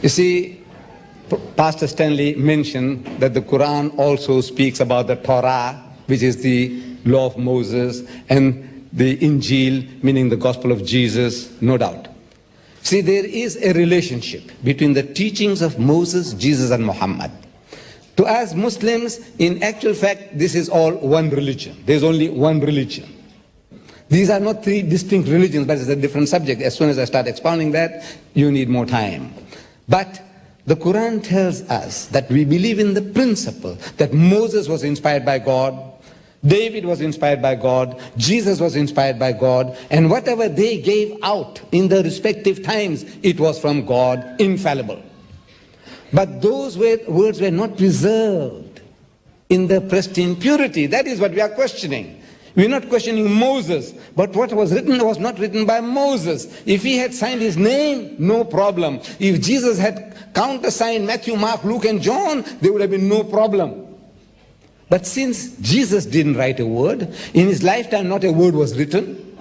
You see, Pastor Stanley mentioned that the Quran also speaks about the Torah, which is the law of Moses, and the Injil, meaning the gospel of Jesus, no doubt. See, there is a relationship between the teachings of Moses, Jesus, and Muhammad. To us Muslims, in actual fact, this is all one religion. There's only one religion. These are not three distinct religions, but it's a different subject. As soon as I start expounding that, you need more time. But the Quran tells us that we believe in the principle that Moses was inspired by God, David was inspired by God, Jesus was inspired by God, and whatever they gave out in the respective times, it was from God, infallible. But those words were not preserved in the pristine purity. That is what we are questioning. We're not questioning Moses, but what was written was not written by Moses. If he had signed his name, no problem. If Jesus had countersigned Matthew, Mark, Luke, and John, there would have been no problem. But since Jesus didn't write a word, in his lifetime not a word was written.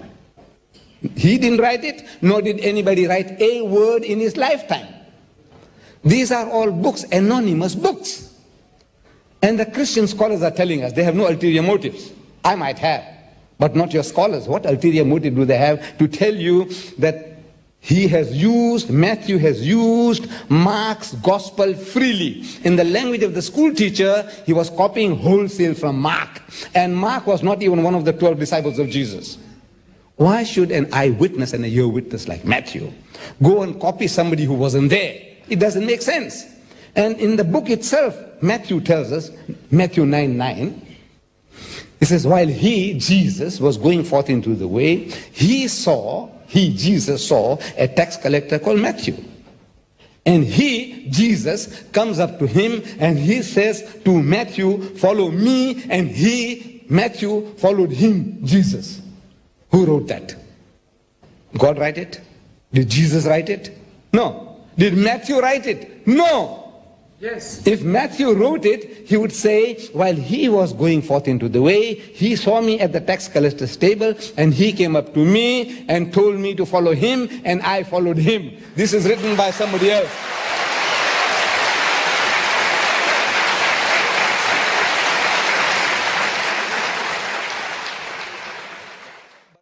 He didn't write it, nor did anybody write a word in his lifetime. These are all books, anonymous books. And the Christian scholars are telling us they have no ulterior motives. I might have, but not your scholars. What ulterior motive do they have to tell you that Matthew has used Mark's gospel freely? In the language of the school teacher, he was copying wholesale from Mark. And Mark was not even one of the 12 disciples of Jesus. Why should an eyewitness and a ear witness like Matthew go and copy somebody who wasn't there? It doesn't make sense. And in the book itself, Matthew tells us, Matthew 9:9, it says, while he, Jesus, was going forth into the way, Jesus, saw a tax collector called Matthew. And Jesus, comes up to him and he says to Matthew, follow me, and Matthew, followed him, Jesus. Who wrote that? God write it? Did Jesus write it? No. Did Matthew write it? No. Yes. If Matthew wrote it, he would say, while he was going forth into the way, he saw me at the tax collector's table, and he came up to me and told me to follow him, and I followed him. This is written by somebody else.